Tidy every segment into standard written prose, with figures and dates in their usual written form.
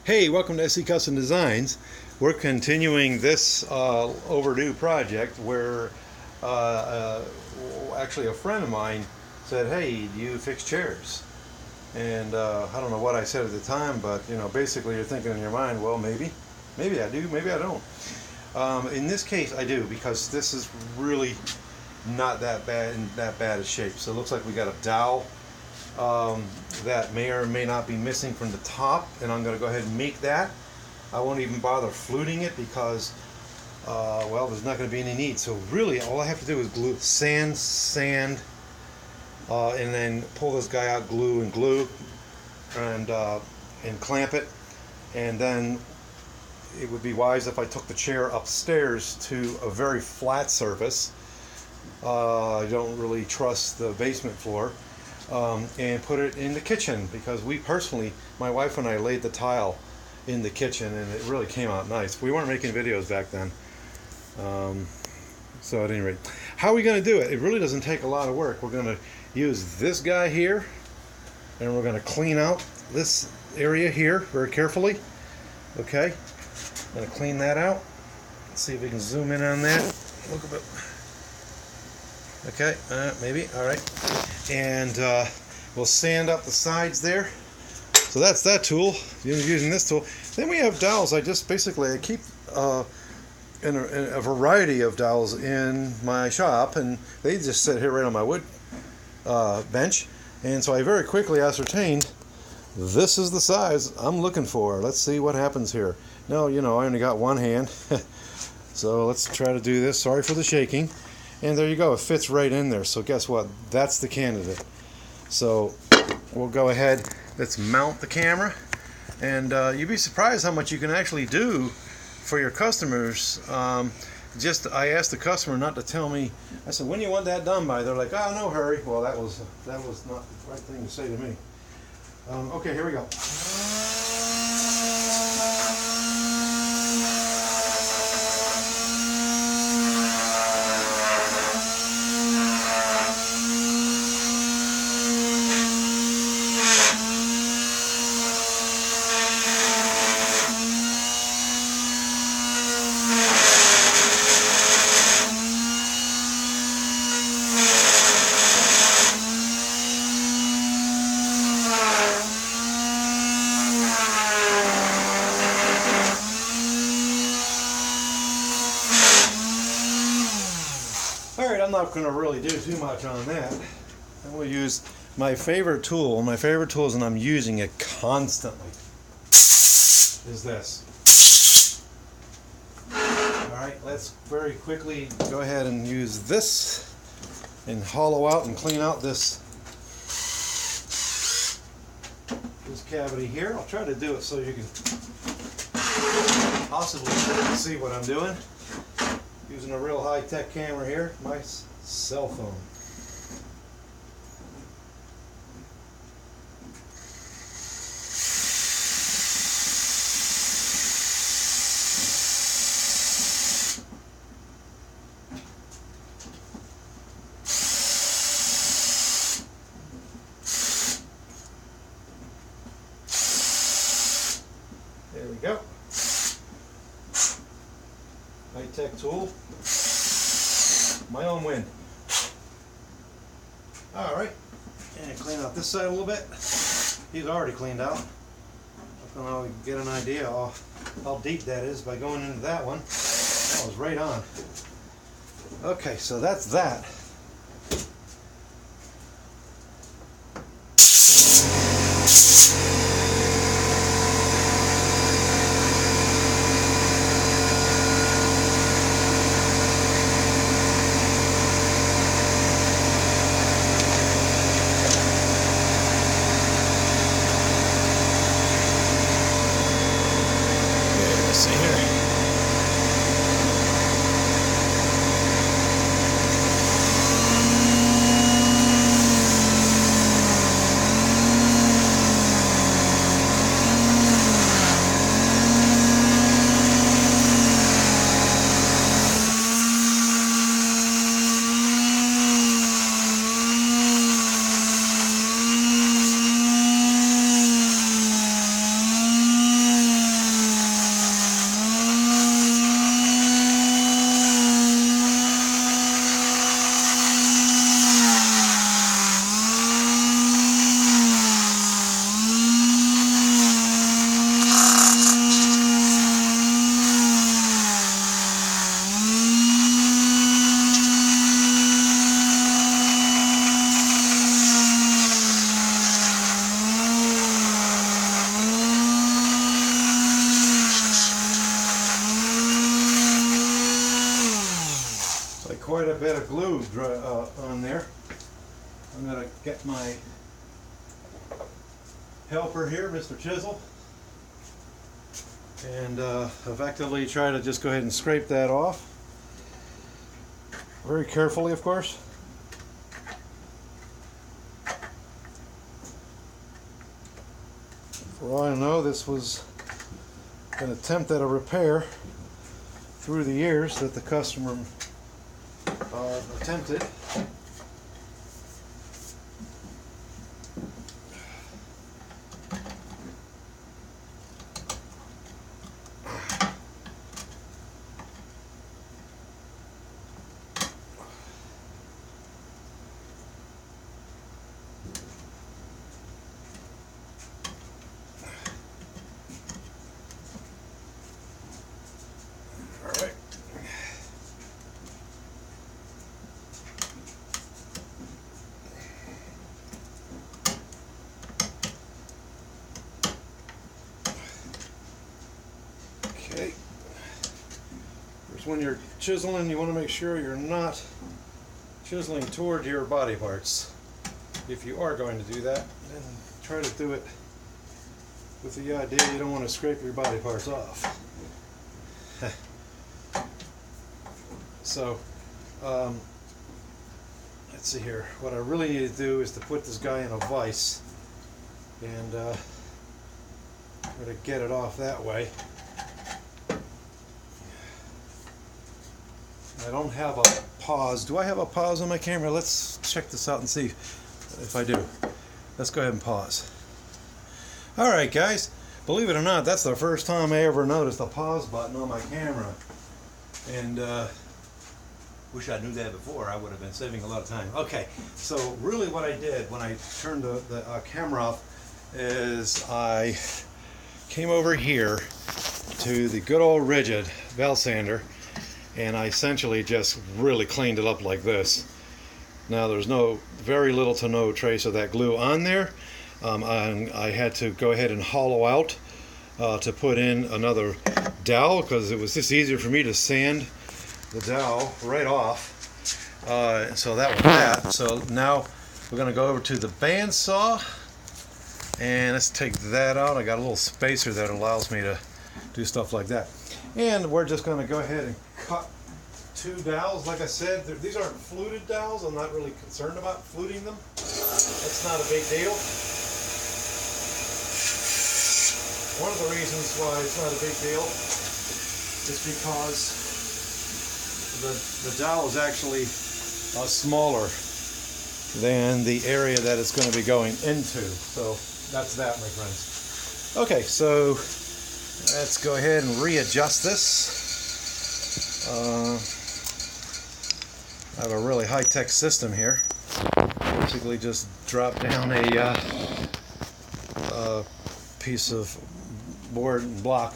Hey, welcome to SC Custom Designs. We're continuing this overdue project where actually a friend of mine said, hey, do you fix chairs? And I don't know what I said at the time, but basically you're thinking in your mind, well, maybe I do, maybe I don't. In this case, I do, because this is really not that bad in that bad a shape. So it looks like we got a dowel that may or may not be missing from the top, and I'm going to go ahead and make that. I won't even bother fluting it because well, there's not going to be any need. So really all I have to do is glue, sand, and then pull this guy out, glue and clamp it. And then it would be wise if I took the chair upstairs to a very flat surface. I don't really trust the basement floor. And put it in the kitchen, because we personally, my wife and I, laid the tile in the kitchen and it really came out nice. We weren't making videos back then. So at any rate, how are we going to do it? It really doesn't take a lot of work. We're going to use this guy here and we're going to clean out this area here very carefully. Okay, I'm going to clean that out. Let's see if we can zoom in on that. Look a bit. Okay, maybe, all right. And we'll sand up the sides there. So that's that tool, using this tool. Then we have dowels. I keep a variety of dowels in my shop, and they just sit here right on my wood bench. And so I very quickly ascertained this is the size I'm looking for. Let's see what happens here. Now, I only got one hand, so let's try to do this. Sorry for the shaking. And there you go, it fits right in there. So guess what? That's the candidate. So we'll go ahead, let's mount the camera. And you'd be surprised how much you can actually do for your customers. I asked the customer not to tell me. I said, when do you want that done by? They're like, oh, no hurry. Well, that was not the right thing to say to me. Okay, here we go. Alright, I'm not going to really do too much on that. And we'll use my favorite tool. My favorite tool, and I'm using it constantly, is this. Alright, let's very quickly go ahead and use this and hollow out and clean out this cavity here. I'll try to do it so you can possibly see what I'm doing. Using a real high-tech camera here, my cell phone. There we go. High-tech tool. My own wind. Alright, and clean out this side a little bit. He's already cleaned out. I don't know, we can get an idea how deep that is by going into that one. That was right on. Okay, so that's that. Let's see here. quite a bit of glue on there. I'm going to get my helper here, Mr. Chisel, and effectively try to just go ahead and scrape that off. Very carefully, of course. For all I know, this was an attempt at a repair through the years that the customer attempted. Okay. First, when you're chiseling, you want to make sure you're not chiseling toward your body parts. If you are going to do that, then try to do it with the idea you don't want to scrape your body parts off. So, let's see here. What I really need to do is to put this guy in a vise and try to get it off that way. I don't have a pause. Do I have a pause on my camera? Let's check this out and see if I do. Let's go ahead and pause. Alright guys, believe it or not, that's the first time I ever noticed a pause button on my camera. And wish I knew that before. I would have been saving a lot of time. Okay, so really what I did when I turned the camera off is I came over here to the good old Ridgid belt sander, and I essentially just really cleaned it up like this. Now there's very little to no trace of that glue on there. I had to go ahead and hollow out to put in another dowel because it was just easier for me to sand the dowel right off. So that was that. So now we're going to go over to the bandsaw, and let's take that out. I got a little spacer that allows me to do stuff like that. And we're just going to go ahead and cut two dowels. Like I said, these aren't fluted dowels. I'm not really concerned about fluting them. It's not a big deal. One of the reasons why it's not a big deal is because the dowel is actually smaller than the area that it's going to be going into. So that's that, my friends. Okay, so let's go ahead and readjust this. I have a really high-tech system here. Basically just drop down a piece of board and block.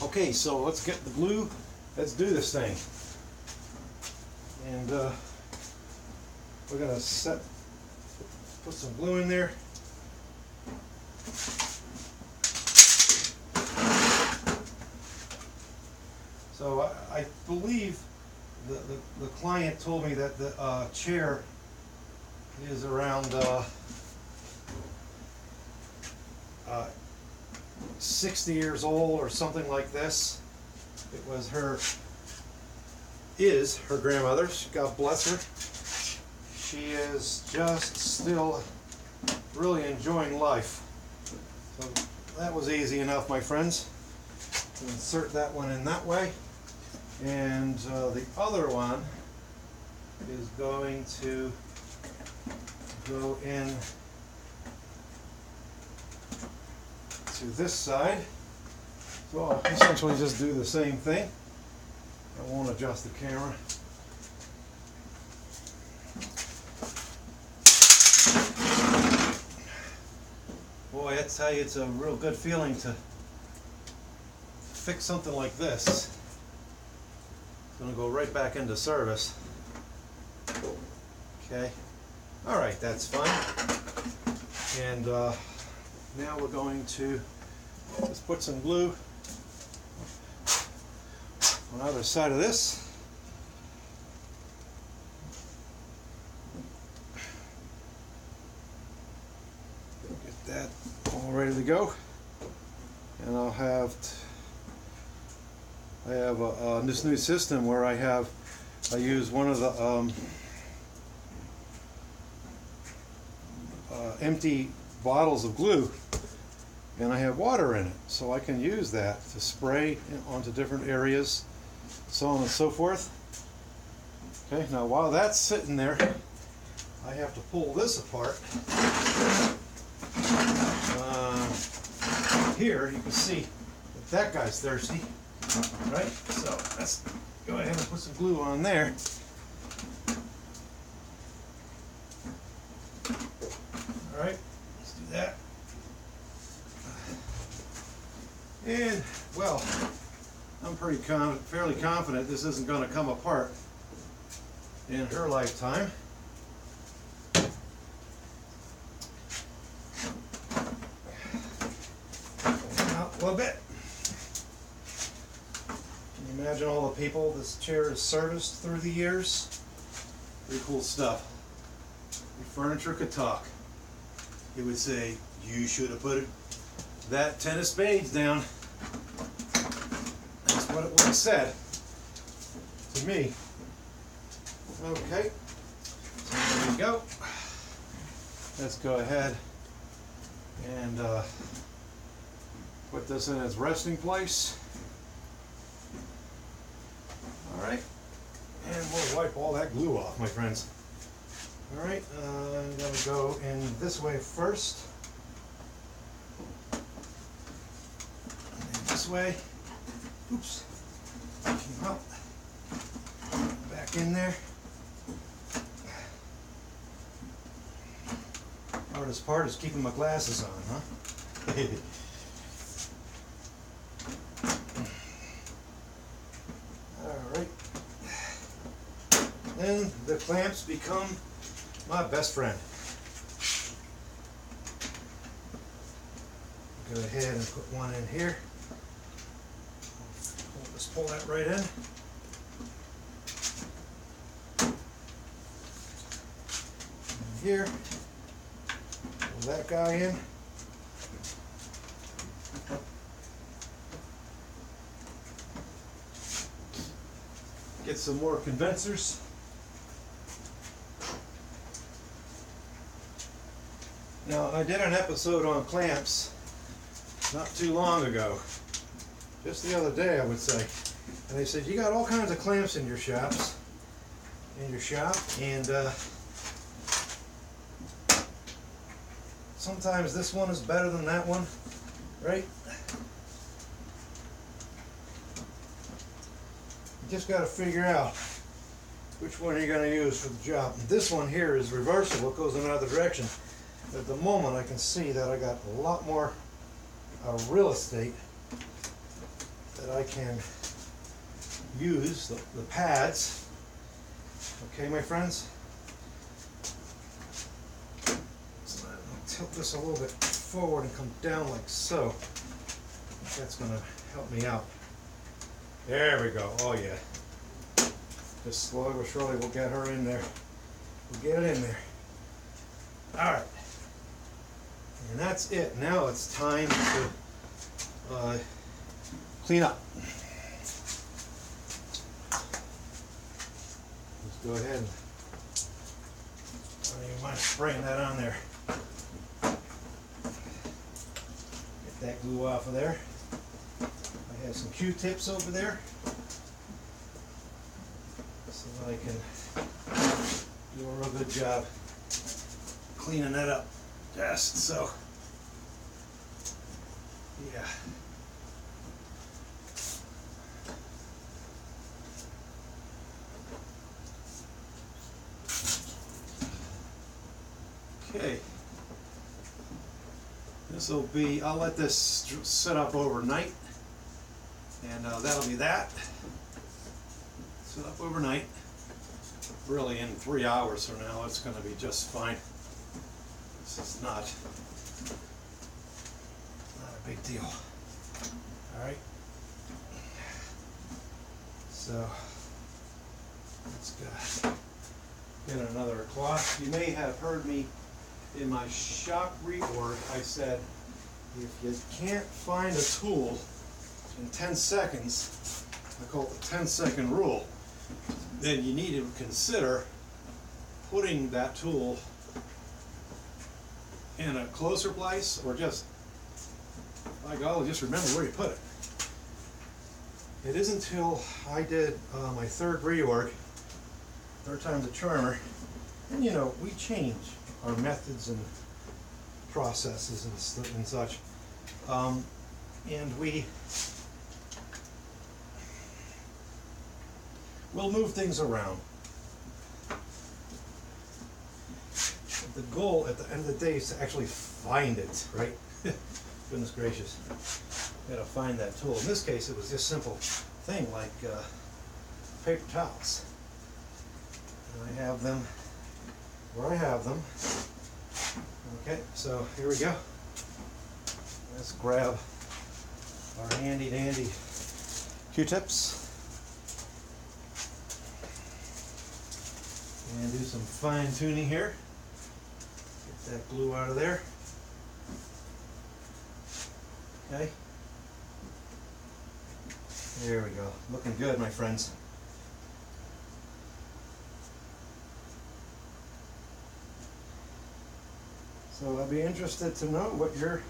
Okay, so let's get the glue. Let's do this thing. And we're going to put some glue in there. So I believe the client told me that the chair is around 60 years old or something like this. It was her grandmother. God bless her. She is just still really enjoying life. So that was easy enough, my friends. Insert that one in that way. And the other one is going to go in to this side. So I'll essentially just do the same thing. I won't adjust the camera. Boy, I tell you, it's a real good feeling to fix something like this. It's going to go right back into service. Okay. Alright, that's fine. And now we're going to just put some glue on the other side of this. that all ready to go. And I have this new system where I use one of the empty bottles of glue, and I have water in it, so I can use that to spray onto different areas, so on and so forth. Okay, now while that's sitting there, I have to pull this apart. Here you can see that guy's thirsty, right? So let's go ahead and put some glue on there. All right, let's do that. And well, I'm fairly confident this isn't going to come apart in her lifetime. Out a little bit. Can you imagine all the people this chair has serviced through the years? Pretty cool stuff. If furniture could talk, it would say, "You should have put that 10 of spades down." That's what it would have said to me. Okay, so there we go. Let's go ahead and put this in its resting place. All right, and we'll wipe all that glue off, my friends. All right, I'm going to go in this way first. And then this way. Oops. Came out. Back in there. Hardest part is keeping my glasses on, huh? Alright. Then the clamps become my best friend. Go ahead and put one in here. Just pull that right in. And here. Pull that guy in. Get some more condensers. Now, I did an episode on clamps not too long ago, just the other day I would say, and they said you got all kinds of clamps in your shop, and sometimes this one is better than that one, right? You just got to figure out which one you're going to use for the job. And this one here is reversible, it goes in another direction. At the moment I can see that I got a lot more real estate that I can use, the pads. Okay, my friends? So I'll tilt this a little bit forward and come down like so. That's going to help me out. There we go. Oh yeah. Just slowly but surely we'll get her in there. We'll get it in there. Alright. And that's it. Now it's time to clean up. Let's go ahead and I don't even mind spraying that on there. Get that glue off of there. I have some Q-tips over there so that I can do a real good job cleaning that up. Just so. Yeah. Okay. This will be, I'll let this sit up overnight, and that'll be that. Sit up overnight. Really, in 3 hours from now, it's going to be just fine. This is not a big deal. Alright. So let's get another cloth. You may have heard me in my shop reorg, I said, if you can't find a tool in 10 seconds, I call it the 10-second rule, then you need to consider putting that tool in a closer place, or just, by golly, just remember where you put it. It isn't until I did my third reorg, third time's a charmer, and you know, we change our methods and processes and such, and we'll move things around. The goal at the end of the day is to actually find it, right? Goodness gracious. Gotta find that tool. In this case, it was just a simple thing like paper towels. And I have them where I have them. Okay, so here we go. Let's grab our handy dandy Q-tips and do some fine tuning here. Get that glue out of there. Okay. There we go. Looking good, my friends. So I'd be interested to know what you're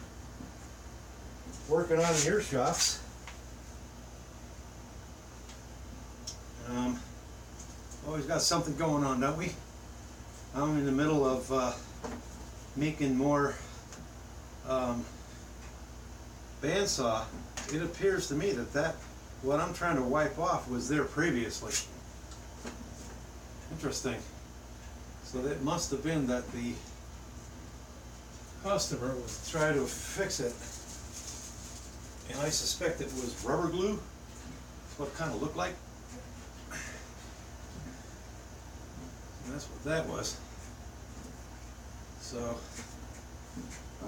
working on in your shops. Always got something going on, don't we? I'm in the middle of making more bandsaw. It appears to me that what I'm trying to wipe off was there previously. Interesting. So that must have been that the customer was trying to fix it, and I suspect it was rubber glue. That's what it kind of looked like. And that's what that was. So,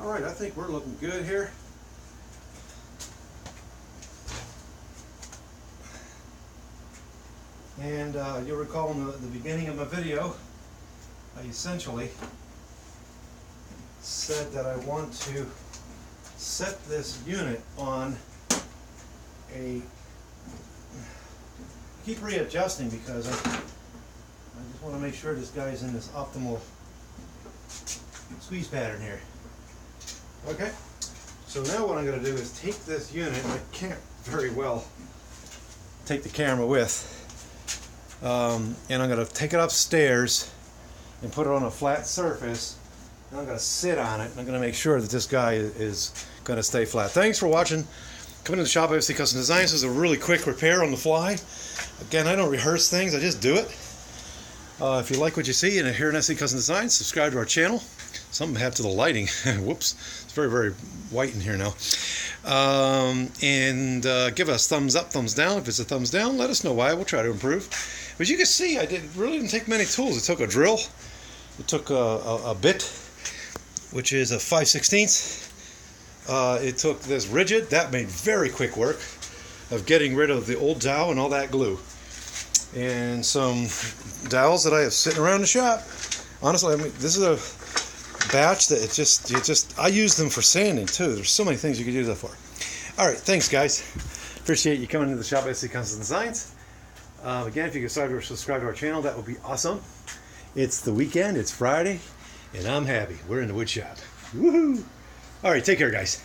all right, I think we're looking good here. And you'll recall in the beginning of my video, I essentially said that I want to set this unit on a, keep readjusting because I just want to make sure this guy's in this optimal squeeze pattern here. Okay, so now what I'm going to do is take this unit, I can't very well take the camera with, and I'm going to take it upstairs and put it on a flat surface. And I'm going to sit on it, and I'm going to make sure that this guy is going to stay flat. Thanks for watching. Coming to the shop, AFC Custom Designs. This is a really quick repair on the fly. Again, I don't rehearse things, I just do it. If you like what you see and here in AFC Custom Designs, subscribe to our channel. Something happened to the lighting. Whoops. It's very, very white in here now. And give us thumbs up, thumbs down. If it's a thumbs down, let us know why. We'll try to improve. But as you can see, I really didn't take many tools. It took a drill. It took a bit, which is a 5/16. It took this rigid. That made very quick work of getting rid of the old dowel and all that glue. And some dowels that I have sitting around the shop. Honestly, I mean, this is a batch that I use them for sanding too. There's so many things you could use that for. All right, thanks guys. Appreciate you coming to the shop at AFC Custom Designs. Again, if you could subscribe to our channel, that would be awesome. It's the weekend, it's Friday, and I'm happy. We're in the wood shop. Woohoo! All right, take care, guys.